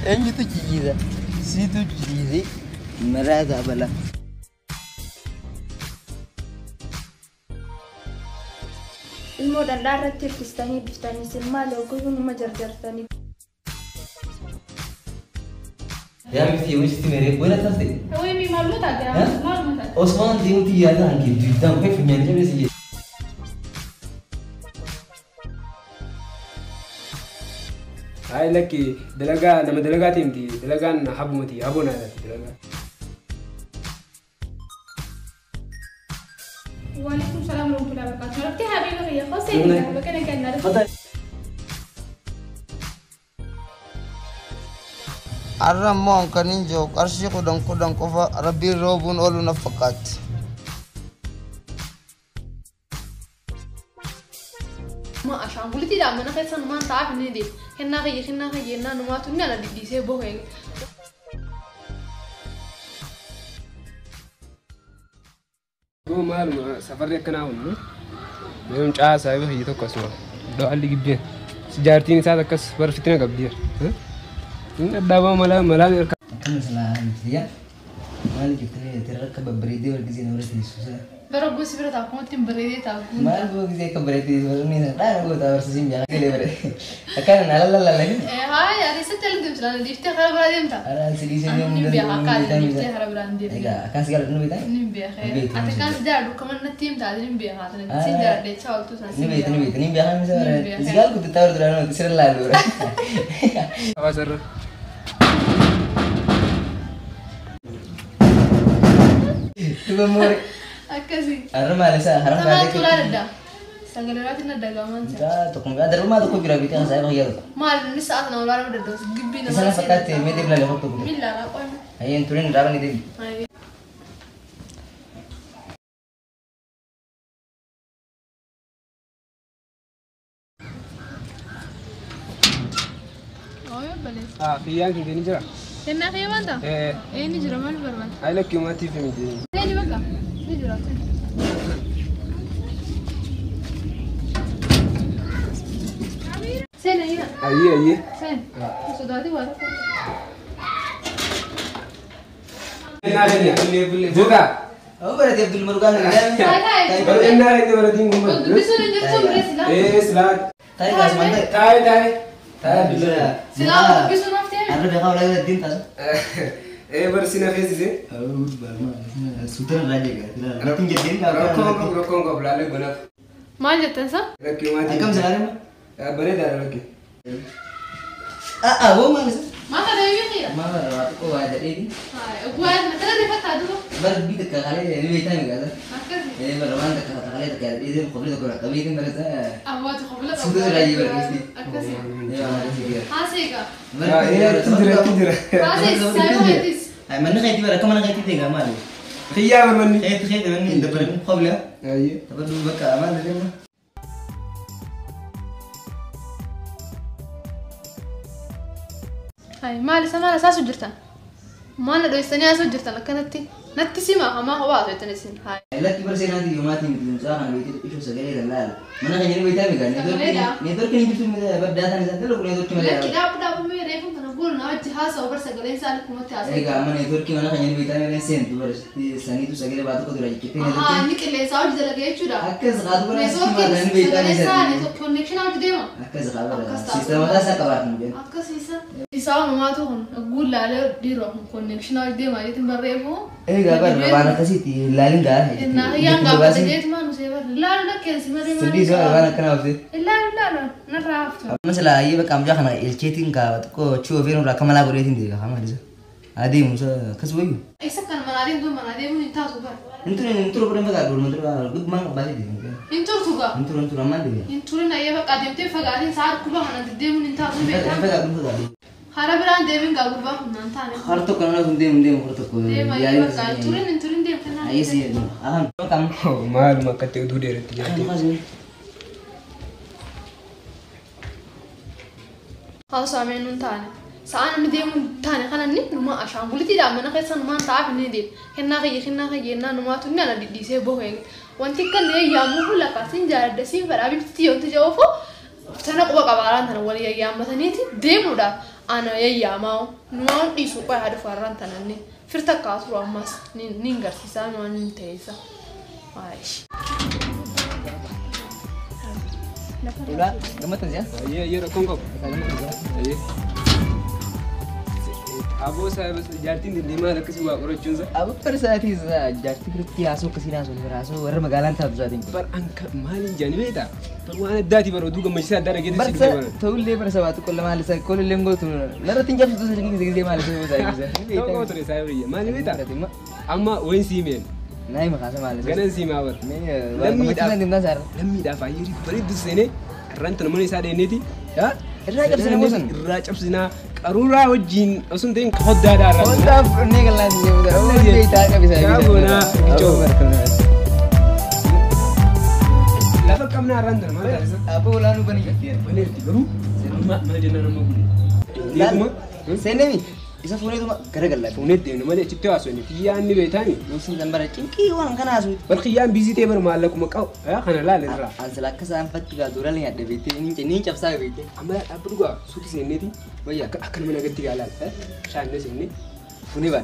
أنت تجيذا سيتو تجيذي مرادة بلا المودن لا رتب تستاني بفتاني سلما لو كنت ما جرجرتني يا مفتي وجهتي مريب وين تفضي هو يمي مالو تاجر مالو تاجر عثمان ديوتي يا ده عنك جدا كيف يعني جالس هاي لك دلقا لما دلقاتي متي دلقان حبمتي أبونا هذا دلقا. وعليكم السلام ورحمة الله وبركاته. ربتي حبيبي يا خاصة بكنا كنا. تفضل. الرمون كنينجو أرشي كودن كوفا ربي روبون أولو نفقات. ما عشان قلتي لا أنا خير سنة ما تعرف ندي خنا خي نما توني أنا بدي سيبه هيك هو مال سفر كنا هون يوم جاء سايبه هي توكسوا ده اللي جبيه سجارتين ساعة كس برفتنا قبليه دابا ملا يركب كم سلام يا مالك تركب بريدي والجزيرة ورثي سوسة برا بس برا تاكون تيم بريدي تاكون ما أبغى كذا كبريدي ورني لا أبغى تاور سيم جانا كله بري أكان لا هاي يا ريس تلقي مثلا ديفتي خراب برادي متى أنا سيريس اليوم نبي أكاد ديفتي خراب برادي إيه أكان سيجار نبي تاني نبي خير أتكلم زاد وكمان نتيم تعال نبي هذا نتيم زاد ده شاول تو سنسي نبي أنا مثلا سيجار كنت تاور درانو تسير لا لورا أواسر تبى موري أكاسي أنا ما لسه حرام تمام تولار ده سانغلرات إنه دعوان سا لا تكون هذا الروما تكون بيرابيتي أنا سايبه هي ما نسأت أنا ولا أنا بدرس جبنا أنا فكرت ميدي بلا لهوب تقول مين لا قوي هي أنتورين رابني دي هاي بلى خيان كده نجرا كنا خيان ده إيه نجرا ما نبرمن هاي لك يوم تيجي ميدي تاني بقى نجرا سين هنا أيه سين سوداتي وارد جوكا أو برا تبدل المرقان هاي إننا هاي دي بردين هم بيسون نجرا بريسلا إيه سلاك تاي كاس مانتا تاي بلا سلا بيسون نفتح أنا بخاف لا الدين تاس إيه برسينا في زين أو برما سوتر راجع لا نتين جدين ركون قبل عليك بنات ما جت لك يوم تيجي كم سنة بريد على لك هو ما لسه ما تدري خير ما رأيت هو هذا إيه هاي أقوى ما تدري فتح دلو برد بيتك عليه اللي بيتاني هذا أكثر إيه برا ما عندك عليه تكاد إيه خبرتك ولا قبيلة مرة أبغى تخبلك سوتر راجع بركستي أكثر إيه ما لسه هاسيكا إيه تدري هاسيس سايبو هيتيس أي من نخيتي برا كمان نخيتي تيجا مالي خيار مني خيت مني دبر قبله أيه تبدو بكا أمان لنا هاي ما لسه ما لسه سجرتها ما أنا لو استني أسجرتها لكن نتي سما ما هو واضح تنسين هاي لا كبر سنة دي يوماتي مثل مساحة بيتي إيشو سجلي لا من أنا كني بيتامي كان ندور كني بيتو مده بدأ ثاني سنة لو ندور كني لكن لا بدا بمي ريفون تنقول نوع جهاز أو برسا قلين سالك متى إيه كمان ندور كي أنا كني بيتامي لين سنة دور سنة تو سجلي بعد كده راجع كتير ها نيك اللي ساوي جد لقيه شو ده أكز غاد برا نسوق كمان بيتامي سنة نسوق كونكشن أو كده ما أكز غاد برا سيستم هذا سكبار نجيب أكاسيسا يساوي ما تهون أقول لا ديرو كونكشن أو كده ما يتم بريفو إيه كبر وانا كسيتي لالين ده إنها هي عم تجيت ما نسيبها لا كنسي ما ريما سدي سؤال وانا كنا أفضل لا نرافته مثلا أيه بكام جا خنا الشيتين كا تشوف فين ولا كمالا قريتين دي كمان هذا هذه موسى كسبوي إيش كان مناديم دون مناديم من تاسو بقى انتوا برا ما قالوا انتوا قد ما بالي دي انتوا تبغى انتوا ما دي انتوا لنا أيه بقى قديم تفقعين صار كلها أنا تديمون من تاسو انت بيتا قاعد خراب ران ديمين قالوا بقى نانتاني خرطو كنا ديم خرطو ديم أيه بقى انتوا ديم كنا أي سي أهم كم ما كنت أدور رتيجي خلاص عملنا تاني سأنا مديم تاني خلنا نما عشان قلتي لا من خير ما تعرف ندي خنا خي نما توني أنا دي سيبه هيك وانتي كل يوم مو لا كاسين جار دسين فرابي تيجي وتجاوبه تنا قبا قباران تنا ولي أيام مثلا نيتي ديمو دا أنا يا ماو نوان يسوق واحد فران تناني فرت كاسرو أماس نينغر سيسان وان تيسا عايش Udah, gemetan ya? Iya rakong kok. Iya. Abo saya jartin di lima ada kesuwa korocun sa. Abu persati sa jati kristi aso kesini aso beraso war magalan tab zating. Bar angka malin jani beta. Bar wana dati bar duga majisa dara gedi sik Barsa tawle barsa watu kullu mal sa kullu lengo tu. Nara tinjam tu sa sigi mal sa sa sa. Kau tu saya beri. Malin beta. Amma wen simen. Nai makasa mal sa. Ganan sima bar. Lammi da dimna sar. Lammi da fa yiri bari du sene. Ranta namani sa de neti. Ya? Irra sina bosan. Irra sina qarura wajin asun tin khodda da ra. Khodda ne galan ne uda. Oh ye ta ka bisa. Ya bona. Coba. Lapa kamna ranta ma da sa. Apa ulanu bani katiya. Bani ti baru. Ma jenna nama gudi. Lalu senemi. Isa fune tu kare galan. Fune de nama de chitte waso ni tiya ni betani. Musin dambar cinki wan kana asu. Bal khiyam bizi te bar malak ma qaw. Ya khana la le ra. Ansala kasan fatiga dura le yadde bete ni chapsa bete. Amma abruga suti seneti. Waya akan mana gatti galal. Shan ne senni. Fune ba.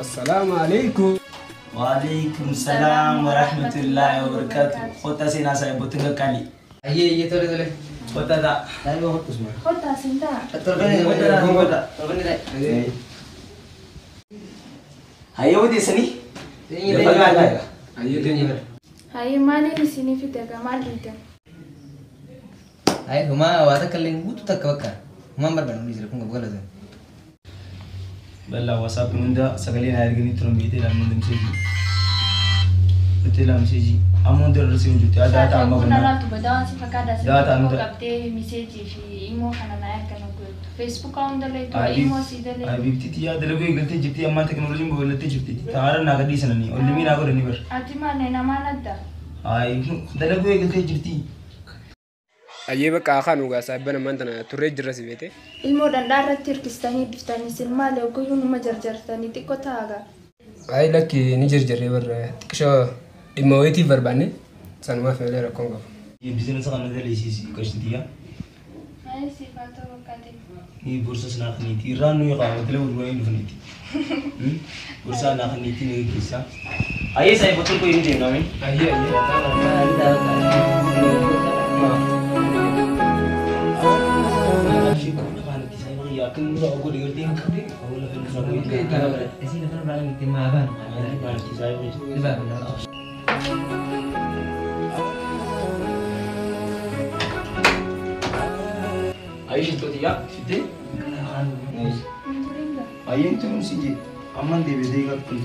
Assalamualaikum. Waalaikumsalam warahmatullahi wabarakatuh. Kota sina saya butuh kali. Aye tole. Kota tak. Tadi mau hotus mah. Kota sinta. Kota. Ayo di sini. Ini Ayo tanya. Hai mana di sini fita kamal kita. Aye huma wada kalling butu takawaka. Huma barban ni jira kunga bugala zan. Bella WhatsApp nunda sagale na yargini turum bite la nunda mseji. Bite la mseji. Amon der rasi unjuti ada ta amma Kuna bana. ratu badawan si fakada si Data anu kapte message fi imo kana naik kana gue. Facebook account dale to Abi imo si dale. abi titi ya dalago igalti jiti amma teknoloji mo galti jiti. Taara na gadi sanani. Olimi na go rani ber. Ati mana nama nada. Ay dalago igalti jiti. Aye baka akan uga sabana mantana turre jirra sibete. Ilmo dan darat tirkistani biftani silma le ko yunu majarjartani tiko taga. Ay laki ni jirjirre bar tikisho imaweti verbane sanuma fele rakongo. Ye business kan da lesi kashtiya. Ai si pato kati. Ni bursa sana khniti ranu ya qawa tele urwa indu khniti. Bursa na khniti ne kisa. Aye saya betul ko ini dem namin. Aye yakin mura aku dengar ting kali awal kan sama itu Isi kan orang tim aban. nanti saya Tiba. ayo itu dia situ ayo itu sih aman di beda kat pun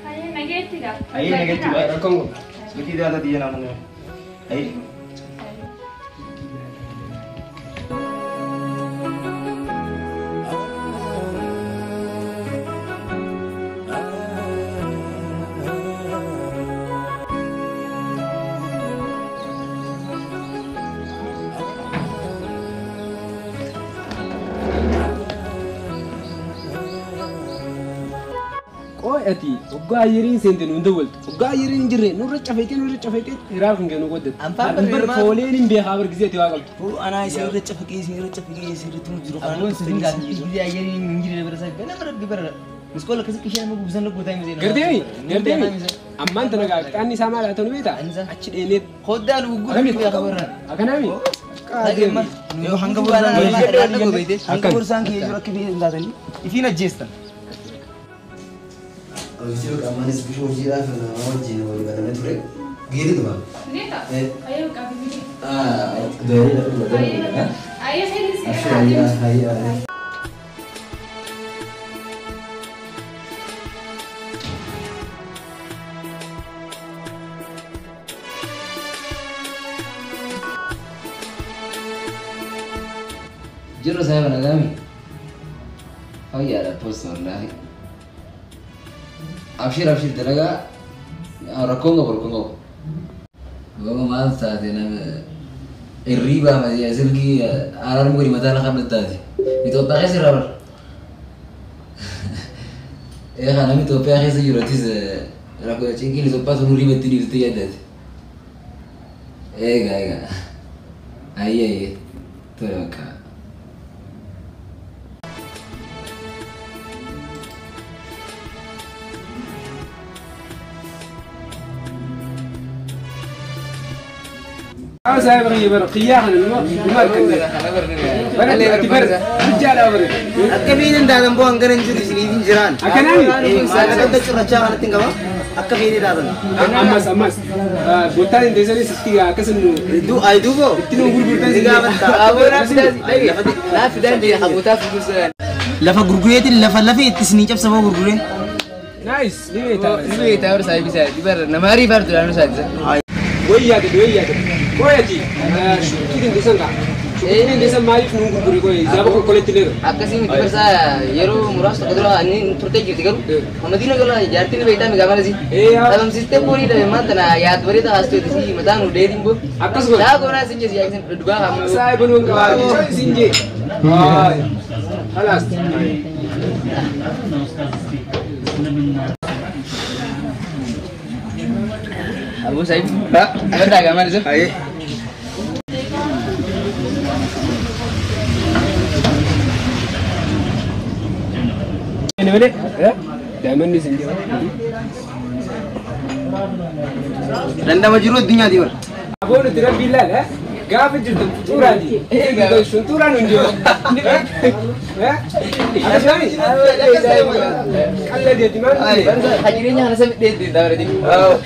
Hai nageti ga. ayo negatif rakongo. seperti dia ada dia namanya ayo Ati uga yirin sente nunda walt uga yirin jirre nurra chafete irar kunge no godet Ampa ber folenin be habar gize tiwagal bu ana isi racap fiki itu juru Abun sini kan dia yeri injiri berasa bena merab ber. Sekolah kasih kisah mau busan lu kutai mesti. Gerdemi amman tanaga tani sama la tanu beta Anza. achi denet Khoda lu gugur ya kabar. akanami Lagi mah. Yo hanga bulan hanga bete. hanga bursan ki juru kibi ndadani ifina jesta Abisio kamane spisho jira kana wajin wali kana ture giri tuh bang Nita. Ayo kami. dari dari Ayo sini sini. Asyaya Juru saya menagami. Oh iya ada post wallahi. Abshir talaga rakongo. Gua malas tadi nama riba masih hasil ki alarm gua di mata lah kabel tadi. Itu pakai sih rubber. Ya kan kami tuh pakai sih jurotis ragu cengkih itu pas nuri betul itu ya tadi. Gak. Iya. Tuh kak. saya berqiyah dengan Akabinin dalam buang keren jadi sini jiran. Akanani? Saya kata curah jangan tinggal. Akabinin dalam. Amas. Bukan ini desa ini setiap kesenu. Itu bo. Itu guru-guru Tiga bentar. Abu la fidan di habuta fugusan. Lafa gurguretin lafa itu sini cap sama gurguren. Nice. Ini tahu saya bisa. Dibar namari bar tu anu saja. Iya. Koyati. Kita desa enggak? Ini desa mari nunggu guru koy. Siapa kau kolektif? Akasih dibar saya. Yero muras kedua ini turte gitu kan. Hamadina kalau jarti ni beita megamana sih. Dalam sistem puri dah memang tanah ayat beri tak hasil di sini. Matang udah dimbu. Akas gua. Saya kau nasi je sih. Dua kamu. Saya penuh kawal. Sinje. Halas. Abu saya. Ada agama itu. Aye. Ini mana? Diamond di sini. Randa majurut dunia di mana? Abu ni tidak bilal, Gaf itu turan di. Gaf sunturan unjuk. Ada siapa ni? Allah dia di mana? Hajirinya hanya sampai di daerah di. Oh,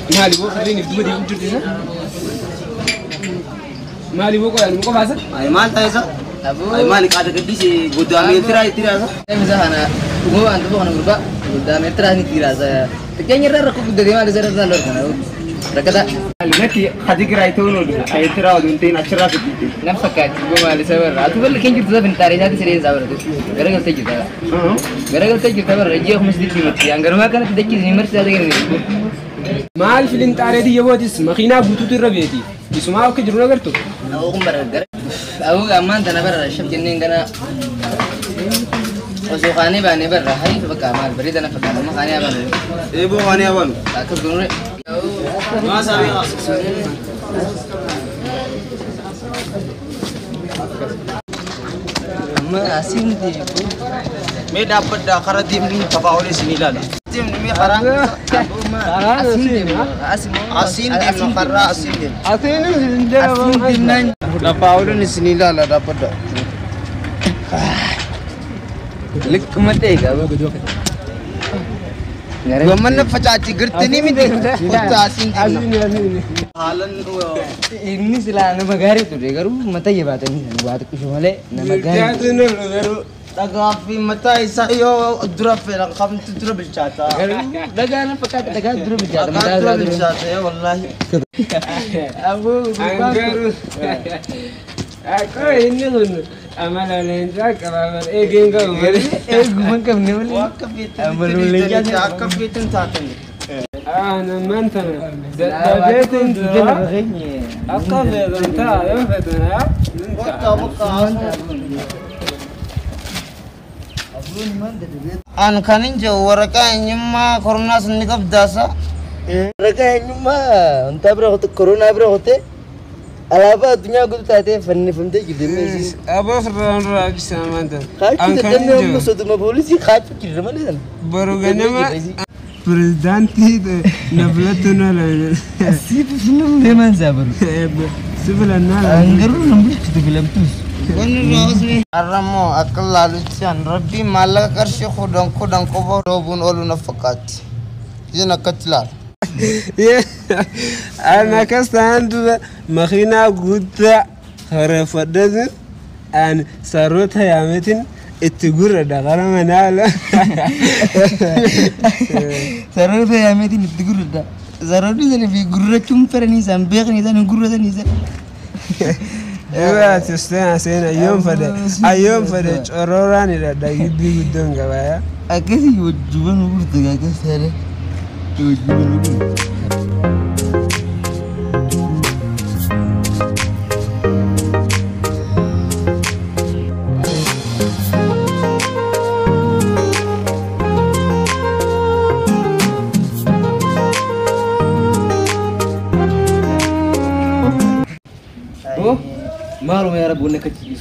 Mali bo ini dua di unjuk di sana. Mali bo kau yang muka bahasa? ay mal tayo sa. Abu. Ay mal kada gedi si budami tira sa. Saya misalnya, gua antu bukan grup, udah metra ni tira saya. Kayaknya rara aku dari mana saya rara lor kana. Rakata. Nanti hadi kira itu no ay tira uduntin achra kiti. Nafsakat, gua mali sabar. Atu bal kayaknya kita bentar aja sering sabar tu. Gara-gara saya kita. Gara-gara saya kita berjaya masjid di mati. Anggar makan tidak kini mersi ada gini. Mal filin taredi ya buat is makina butuh terabeti. Isma aku juruna gertu. Aku kembar. Aku aman tanah ber. Syab jenin kana. Osokane bane ber. Hari tu kamal. Beri tanah kamal. Makane apa? Ibu kani awan. Aku dulu. Masa biya. Amma asim di. May dapat dah karena tim ni papa oleh sini lah. Tim ni karang. Asim tim nak karang asim tim. Asim tim nan. Dapat oleh ni sini lah dapat dah. Lik mate ka. Gua mana pacaci gerti ni miti. Kita asim tim. Halan Ini silana magari tu deh. Garu mata ye baat ni. Baat kuch male na magari. Tagapi mata isa yo drop lang kam drop bichata. Daga na pakat daga dulu bicara. Drop bichata ya wallahi. Abu Anggaru. Aku ini pun amalan lensa kalau genggam. gumang kam ni wala. Wakapitin satan. Namantana. Dabetin tu. Aku beronta, ya betul. An kanin waraka nyuma corona snikap dasa. Raka nyuma unta bro hote corona bro hote. Alaba dunia gudu tate fanni famte gidemi. Aba ferran rak samanta. Kachi tadenne hum so tuma polisi kachi kirmane. Baru ganama presidenti nablatuna la. Sifu film deman sabaru. Sebelah nala. Anggaru nambu kitu film tus. Aramo akal lalu cian Rabbi malah karsy khudang ko robun olu nafakat. Jina katlal. Ya, anak standu makhina gudda harafadazin an sarota yametin itugura da garama nala. Sarota yametin itugura da. Sarota ni bi gurra chumpera ni sambe ni san gurra ni san. Ewa tistana sena ayom fada chorora ni da giddi guddon gaba ya. Akasi wajuban gurta ga kasare. Malu ya Rabbu nak kecil.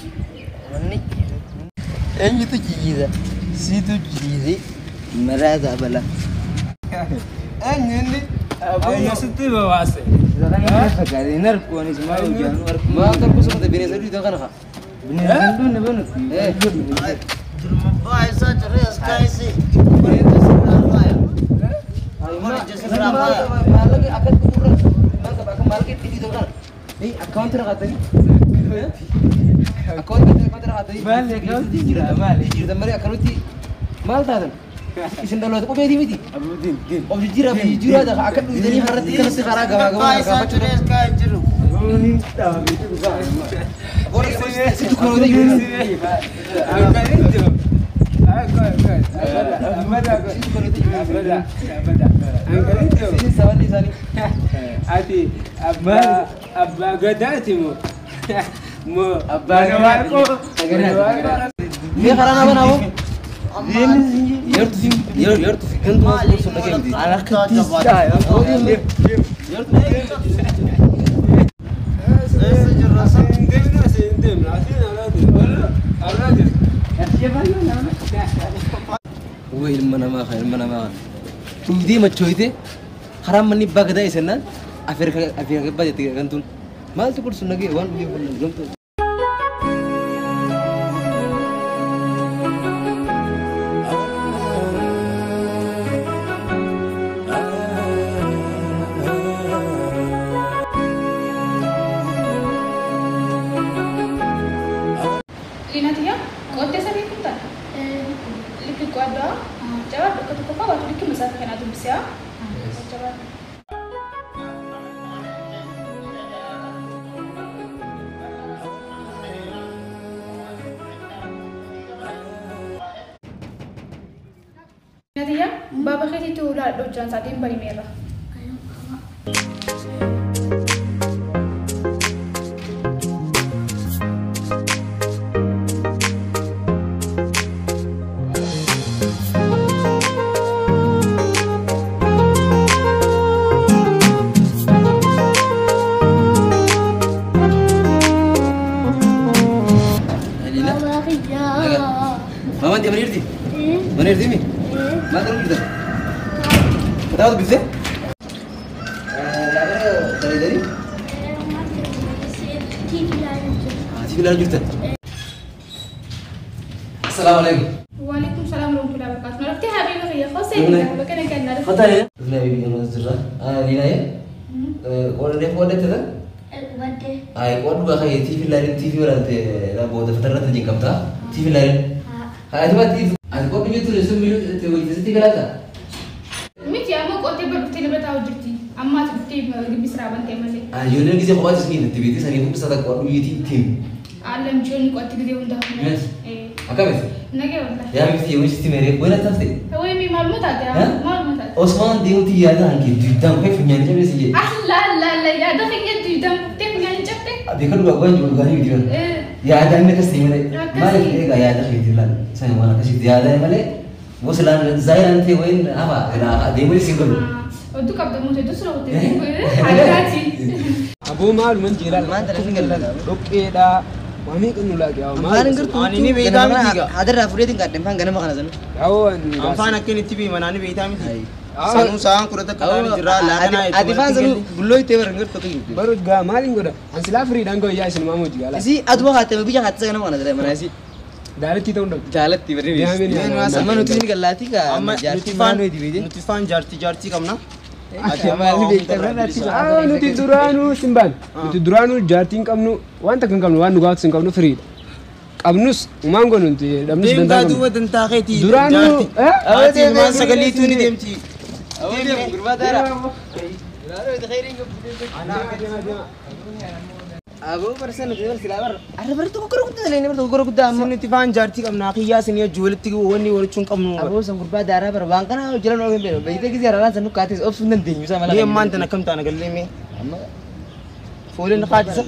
Ini tu ciza, situ cizi, merasa bala. Ini Ayo senti bawa ase. kali narko ni semua ujian narko. Ma kan kusuk ada bini sendiri tu kan ha. Bini tu ni benar. Cuma bahasa ceria sekali sih. Bini tu seberapa ya? Ayo mana jadi seberapa ya? Malah ke akad kurang. Malah ke tinggi tu kan. Ni account terkata ni. Account terkata ni. Balik kau dijira balik. Jadi mari account ti mal tak? Isin dalam tu bedi bedi. Abudin, din. Om jira dah akad ni jadi harat kan sekarang agama Bahasa ceria sekali jeruk. Ini tahu itu bukan. Boleh situ kalau dia gini. Angkat itu. Angkat. Angkat itu. Sini sani. Ati abba gadati mo. Mo abba nawarko. Dia karena apa namu? Yer tu fikir tu masuk lagi. Anak kecil. Wah ilmu nama. Tu dia macam itu. Haram mani bagada isena. Akhir ke baca tiga kantun. Mal tu kursus lagi. Wan belum tu. Lina tia, kau tesa ni pun tak? Liki kau ada, jawab dekat kau waktu liki masa kena tu bisa. Jawab. Lina tia, bapa kita itu ular dojan saat ini bagi merah. Mama dia mana irti? Mana irti mi? Mana terus kita? Tahu tu bisa? Dari? TV lanjut. Assalamualaikum. Waalaikumsalam warahmatullahi wabarakatuh. Nanti hari ni ya, kau saya bagaimana kan nak? Kata ya? Sudah bibi yang nazar. Lina ya? Orang dia kau ada tu? Ay, kau dua kali TV lain TV orang tu, dah buat daftar tu jengkam tak? TV lain. Ada apa TV? Ada kau punya tu resum milu tu itu tiga lagi. Mesti amo kau tiba betul tahu jadi. Amma tu tiba lagi bisraban tema ni. Yunan kisah kau ada segini TV itu sani pun pesat kau dulu itu tim. Alam John kau tiga dia undah. Yes. Apa bes? Nage undah. Ya mesti mesti mere. Buat apa sih? Tahu mi malu tak ada? Malu tak. Osman dia tu ya dah angin. Tujuan kau punya ni macam ni. La ya dah kaya tujuan teh punya ni cakap. देखो लोग अगुवान जो गानी वीडियो याद है मेरे कस्ती में मारे एक याद है वीडियो लाल सही माना कसी याद है माले वो सलाम जाहिर थे वो इन apa kena demoli single itu kap demu itu sudah hotel ada haji Abu mal menjiral. Mana terus single lah. Oke dah. Mami kan nula kya. Amfaan ngar tu. Ani beita mi tiga. Ada rafure ting katem fang gana makana zanu. Awan. Amfaan akken TV manani beita mi tiga. Sanu sang kurata kana jira lana itu. Adifan sanu bulloi tewer ngar to kingi. Baru ga malin goda. Ansila free dan go ya sin mamu jigala. Si adwa khatem bija khatsa gana makana zara mana si. Dalat kita undang. Jalat ti beri. Sama nutin galati ka. Amma nutifan jarti kamna. Nuti duranu simban. Nuti duranu jarting kamnu. Wanta kan kamnu wan nugat sin kamnu free. Abnus umango nunti. Abnus Dem ka duwa denta keti. Duranu. Ati man sagali tu ni demti. Awalnya berbadara. Abu persen itu bersilabar. Ada bertu kau kuda lain bertu kau kuda. Sini tiban jarti kam nak iya sini jual tiga wani wani cungkam nu. Abu sangkur pada darah berbangkan aja jalan orang belo. Begitu kita jalan sanu katis opsi nanti bisa malah. Dia mantan nak kam tanah galim ni. Amma. Folin nak katis.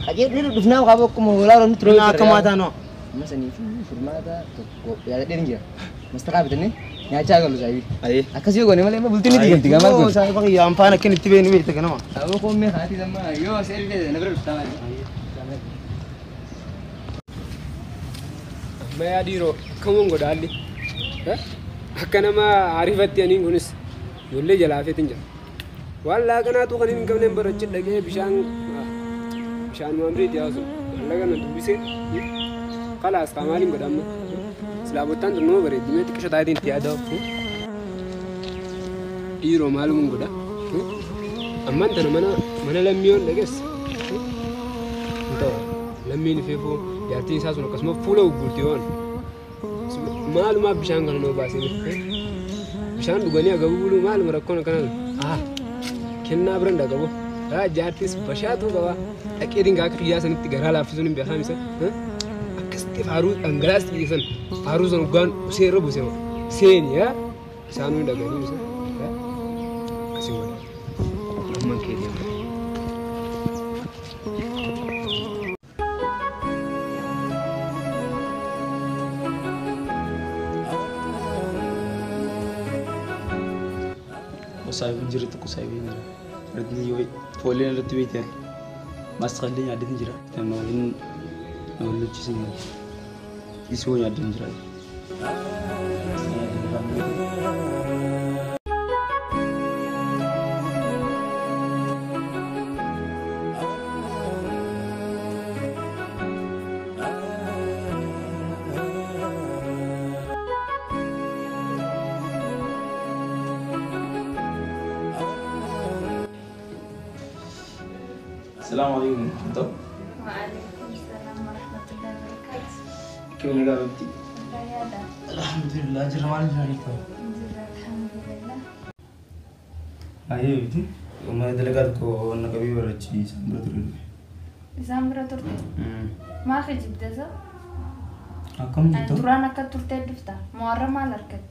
Aja ni dufna kamu kumulah orang terus nak kamata no. Amma sini formada tu ya dia ni je. Mesti kau betul ni. Ya cakap lu saya. Aye. Akas juga ni malah bulti ni tiga tiga malam. Oh saya pakai yang apa nak kini tiba ni betul kan? Abu kau me hati sama. Yo seri deh. Nak berapa? ما يديرو كمون قد علي ها حكنا ما عرفت يعني نونس يقول لي جلافة تنجح والله كنا تو خلينا نكمل برجع لقيه بشان ما أمري تيازو والله كنا تبيسه خلاص كمالين قدامنا سلابوتان تنو بريد دميت كشة تايدين تيادا يرو معلوم قدا أما أنت منا لميون لقيس أنت لمين فيفو يارتين ساسون كسمة فولا وبورتيون معلومة بشان كنا نوباسين بشان بغني أقول معلومة ركونا كنا كنا برند أقول جارتيس بشاتو كوا أكيد إنك قياس أنت تجرها لا فيزون بيخامسة أكست فاروز أنجلاس تيجسن فاروز أنقان سيرو بسيما سينيا سانو دعاني مثلا كسيما أمان كذي Saya penjara tu saya ini. Radni yoi, folien ratu itu. Mas kali ada penjara. Dan nolin cising. Isu ada penjara. Assalamualaikum. Betul? Waalaikumsalam warahmatullahi wabarakatuh. Gimana kabar? Rayada. Alhamdulillah, jerawan jeriku. Alhamdulillah. Ayo itu, umar delegat ko nak kami beraci sambil turun. Sambil turun. Ma khajib desa. Akam itu. Turan akan turun dufta. Muarram malarkat.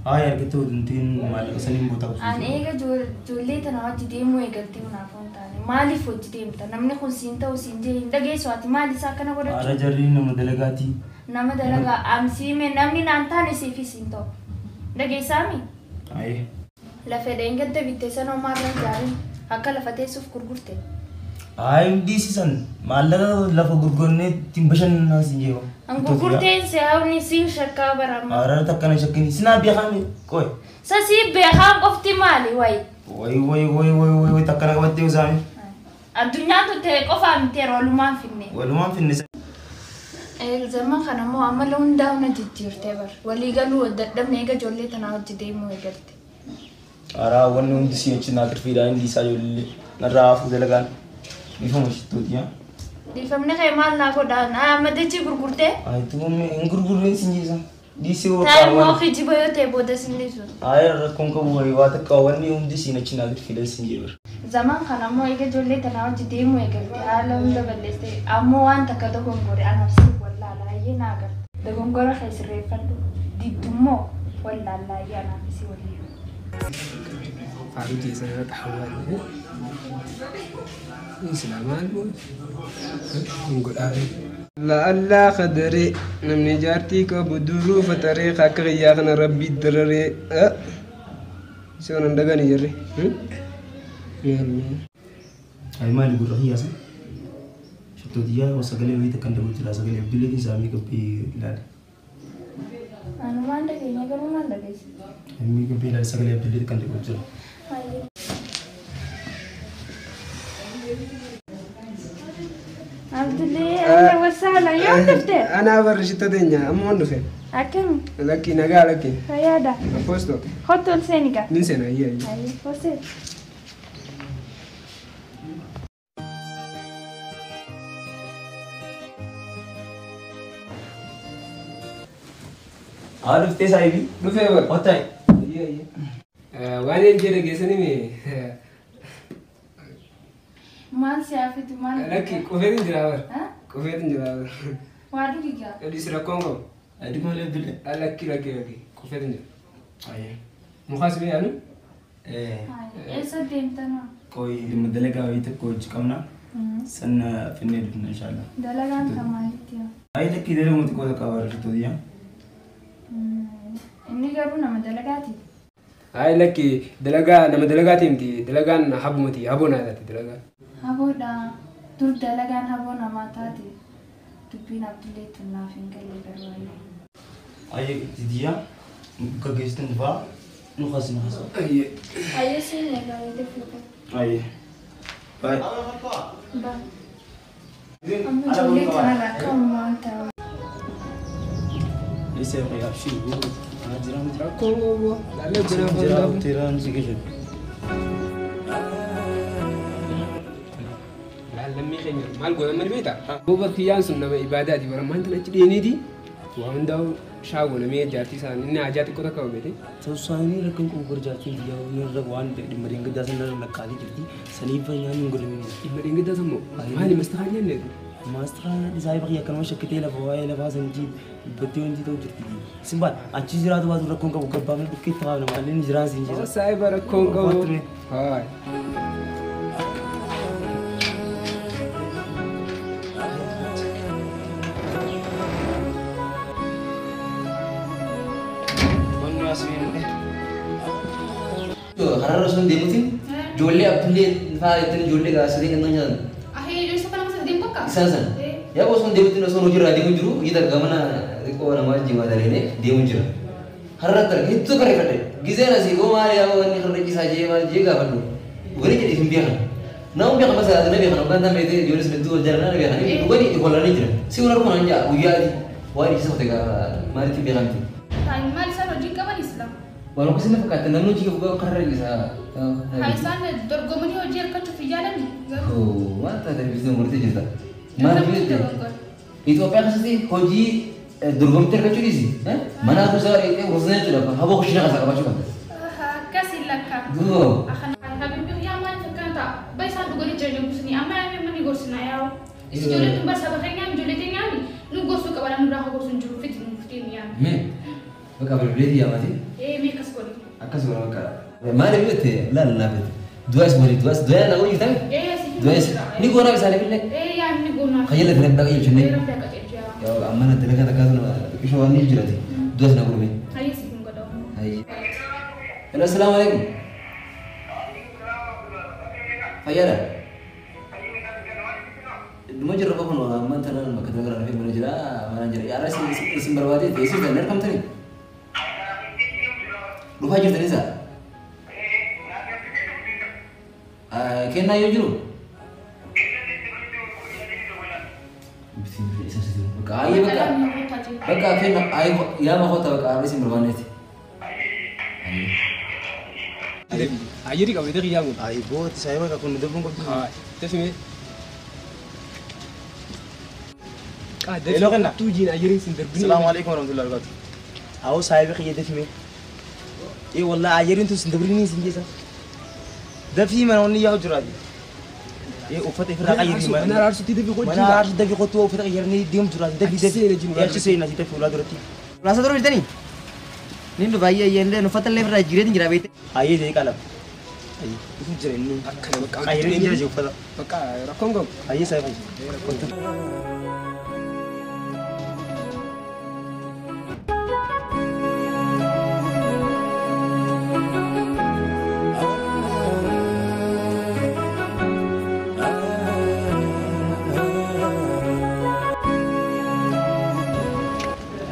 Ayah gitu tuntin malah kesalim buta. Ane ega julle tanah jadi mu ega timu nafon tani. Mali fo jadi imta. Namne kunsinta usinje inda gay suati mali sakana koda. Ada jari nama delegati. Nama delega amsi me namni nanta ne sifi sinto. Da gay sami. Ayah. La fede inga te vitesa no marra jari. Akka la fate suf kurgurte. Ayah di season malah la gurgurne timbashan nasinjewa. Ang gurgurte se awni sin shakka barama. Arah tak kena shakini. Sina biar kami koi. Sa si beham optimali wai. Woi tak kena kawat dia usah. Adunya tu te kofa mitero luman finne. Waluman finnis. Zaman kana mo amal unda na jijirte bar. Wali galu daddam nega jolle tana jide mo egalte. Arah wanu di sini cina terfida ini saya jolle. Narafu delegan. Ifam itu dia. Di famne kay mal na ko dan amade chi gurgurte. Ay tu me gurgurin sinjisa. Di sini Tay mo khiji boyo te boda sindisu. Ayah kong kabuhay wata kawan ni di sini cina terfida sinjir. Zaman kana mo ega jolle tana jide mo egalte. Alam da baleste amo anta kada gongore anafsi walla la yena gar. Da gongora khaisre fandu di dumo walla la yana nafsi walla. فاروجي سنة حوالي إسلامان نقول لا الله خدري نمني جارتي كبدورو فتريخ كغياغنا ربي درري شو نندغني جري Ay mali guru hiya sa. Shto dia wasagale wi tekan dagu jira sagale abdule ki sami ko pi lad. Anu manda ke nya garu manda guys. Ami ko pi lad sagale abdule tekan dagu jira. Abdullah أهلا وسهلا يوم تفتح أنا برشيت الدنيا أمون دفن أكم لكن نجا لكن هيادا أفوستو خطو لسانك نسينا هي أي وسيل عارف تيس عيبي؟ نفيبر قطعي وين جيري جسني مي Maal siyaafatu maal? Lakki qofeetiin jira bar. Ha? Qofeetiin jira bar. Waa dhugi gaa. Edis rakkoon qabu. Adi malee bile. Lakki qofeetiin jira. Ayyee. Mukaas bee anu? Eessa deemtanoo? Qoy dhimma dalagaa wayii tokko hojii qabna. Sanna finnee dhufna inshallah. Dalagaan kan maalitti yaa? Ayi lakki dalagaa muti qoota qabaa jirtu diyaa. Inni garuu nama dalagaati. Ayi lakki dalagaa nama dalagaati miti dalagaan habumati haboo naa taate dalagaan. Haboodha. Dur dalagaan haboo namaa taate. Dubbiin Abdullee tunnaaf hin galle garuu ayyee. Ayi diyaa gaggeessitan dhufaa nuqas. Ayyee. Ayyee siin eegaa wayii fuudha. Ayi. Bye. Ba. Amma ijoollee kanarraa akka uumaan ta'u. Isa qoy abshii guutuu. Jiran Rakkoon qabu. Laallee jira jiran tiraan si geessu. Lammii keenya maal godhaman beektaa? Duuba kiyyaan sun nama ibaadaati bara maanta achi dheeneeti waa hundaa'u shaawwanamee jaartii isaan inni ajaa xiqqoo takka hubate. Sossaanii rakkan kun gurjaatiin biyyaa irra waan dhimma dingiddaa sana lakkaatii jirti. Sanii fayyaan hin godhamin. Dhimma dingiddaa sammoo maali mastaraa jenneetu? Maastraa isaa bakka akkanuma shakkitee lafa waa'ee lafaa santii battee wanti ta'u jirti. Simbaan achi jiraatu baatu rakkoon qabu gabbaafne dhukkeetti haala maalleen jiraan siin jira. Saayiba rakkoon qabu. Haay. Hararra sun deemuutiin ijoollee Abdullee fa'aa ittiin ijoollee gaasiree kan nyaatan. Ahee isa kana masa deemu bakka. Isaan sana. Yaa osoo deemuutiin osoo hojiirraa deemu jiru gita gamana xiqqoo namaa jimaa dalee deemu jira. Hararratti arga hedduu bareeffadhe. Gizeen asii goo maali yaa wanni harra ciisaa jee maal jee gaafadhu. Wani jedhee hin beekan. Nama beekan masa na beekan hoggaan tan beekte ijoollee sibiiltuu wal jala na beekan. Wani ikolanii jira. Si wal arguu naan jaa guyyaati. Waan ibsa fate maalitti beekamti. Maal isaan hojii qaban islam. Walau kasi na fakkaatan namni hojii qabu karra isa. Haa isaan dorgomanii hojii harkachuuf ijaalani. Oh, waan taate bilisee murtee jirta. Maal bilisee? Itoophiyaa keessatti hojii dorgomtee harkachuu dhiisi. Mana kuusaa dheedhee gosa jechuudha. Haboo kushina kasaa qabaachuu qabda. Akkasii lakka. Duro. Habibbi yaa maal fakkaata? Bai isaan dhuganii jireenya gusanii amma yaa mani gorsina yaa'u. Ijoollee tun barsa bakka nyaami ijoollee tee nyaami nu gorsuu qaban nu raafa gorsuun jiru fitiin nyaami. Mee bakka bilbileetii yaamati. Mee akkas godhi. Akkas godha bakka. Maali bitte laala naafete. Du'aas wali du'aas du'aa naa wajji taa'e. Du'aas ni goonaa bisaanii bille. Yaa ni goonaa. Kayyala dira dhaqa jechuun. Yoo amma na dira kan takkaatu qishoo waan ni jirati. Du'aas na gurme. Hayya si kun godha. Hayya. Hello, assalamu alaikum. Fayyada. Duma jirra qofa amma tanaan bakka kana gara rafee mana jira mana jira. Yaara isin barbaade teessoo kan argamtani. Dhufaa jirtanii isaa? Kennaa yoo jiru? Bakka kenna yaa makoota bakka aarri isin barbaanneeti. Ayyiri qabu dee qiyyaa kun. Ayi booti saa bakka kun dabbuun qabdu. Haay. Tesime. Hello kenna. Tuujiin ayyiriin sin darbini. Assalamu alaikum warahmatullahi wabarakatuh. Awo saa bakka yedde fime. Wallah ayyiriin tun sin dabrini sin jeesa. Dafii mana onni yaa jiraati. Uffata ifirraa qayyirri mana aarsutti dafi qochi. mana aarsu dafi qotu uffata qayyirni deemu jiraati. Dafi seenaa si dafi ulaa duratti. Laasa turuu jirtanii? Nindu baay'ee ayyee uffata illee irraa jireenya jira beekte. Ayyee ta'e qalama. Ayyee ifu jira inni. Akkana bakka. Qayyirri jira jee uffata. Bakka rakkoon qabu. Ayyee saa fayyadu.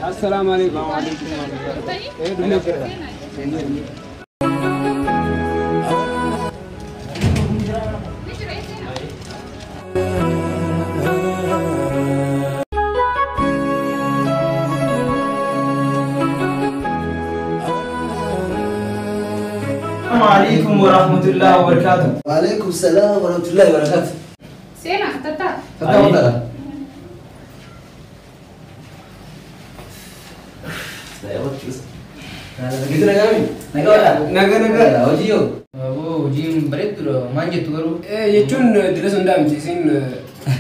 Assalamu alaikum. Assalamualaikum warahmatullahi wabarakatuh. Waalaikumsalam warahmatullahi wabarakatuh. Seenaa tataa. Tataa wantara. Gitu na kami. Naga. Hojii yoo. hojii bareeddudha maal jettu garuu jechuun dila sun daamchisiin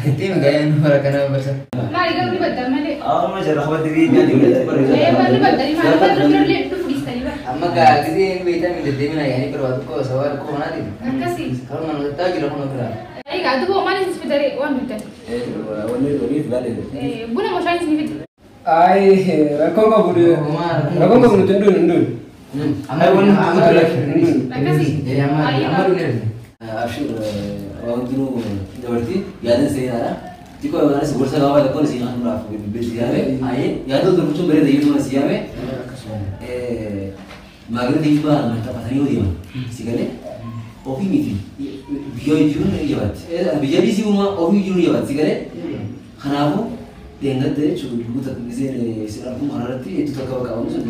ittiin ga'een bara kana barsa. Maali gamni baddal malee? Amma jara qabatti biigaa Barni baddali maali? Barri illee dhufdistanii bara. Amma gaa gisee beektaa miidhagdeemina yaa'anii barbaadu koo sawaa koo manaati. Akkasii. Karuma nama tajaajila kun ofirraa. Egaa duuba maali isin fidare waan bittan? Wanni filale. Buna moshaan isin fidde. Ay rakkoon qabu nuti hinduun. Amma wanni Akkasii. amma dhuneera. Abshir wanti nu dabartii yaadan seenaadha. Xiqqoo yookaan gorsa gabaabaa tokkoon isin hanuudhaaf bilbilti yaame. Yaada tokkochuun bareeda yeetuma si yaame. Maagirri dhiibbaa nama taphatanii yoo deeman si galee ofii miti biyya jiruun ni jabaatti. Biyya dhiisii uumaa ofii jiruun ni jabaatti si galee. Kanaafuu deengatti jechuun luguuta giseen si arguun kanarratti hedduu takka bakka qabamu sun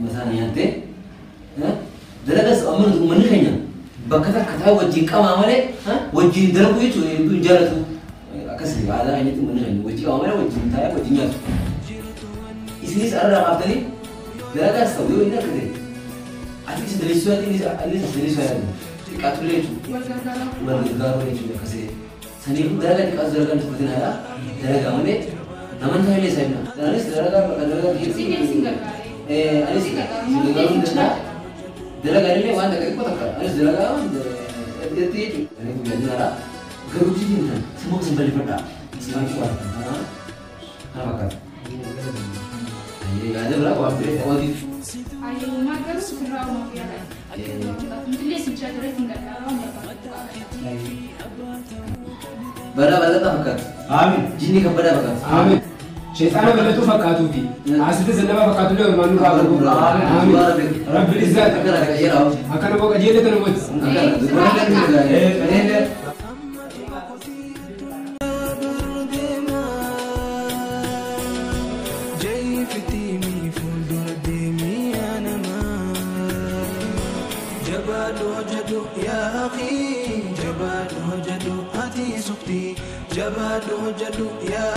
mataa nyaattee. Dalagas amma uummanni keenya bakka takka ta'e wajjin qamaa malee wajjin dalagu jechuun hedduu hin jaallatu. Akkasii aadaa keenyatti uummanni keenya wajjin qamaa malee wajjin taa'ee wajjin nyaatu. Isinis arraa maaftanii dalagas ta'u yoo inni akka ta'e ati isa daleessuu yaadni inni daleessuu yaadni xiqqaatullee jechuudha. Wal gargaaruu jechuudha akkasii. Saniifuu dalagaa xiqqaatu dalagaa nuti fudhatin haadha dalagaa malee naman ta'e illee saayina. Anis dalagaa bakka dalagaa keessi. Anis gargaaruu ni danda'a. Dalagaa illee waan takka xiqqoo takka. Anis dalagaa waan itti jechuudha. Saniifuu yaadni haadha. Garuu jitiin kan simmoo sin balleeffadhaa. Simaachuu waan kana fakkaata. Yaada biraa waan biree ta'uutiif. Ayyummaa garuu sirraa uumaaf yaada. Illee sichaa ture hin gargaara waan barbaadu. Badaa bal'ataa fakkaata. Aamin. Jinni kan badaa fakkaata. Aamin. Sheexaana bal'atuu fakkaatuufi asitti zannabaa fakkaatullee olmaan nurraa gargaaru. Aamin. Rabbi izzaati. Akkana qajeelaa. Akkana boo qajeelee tana gooti. جباد هجدو يا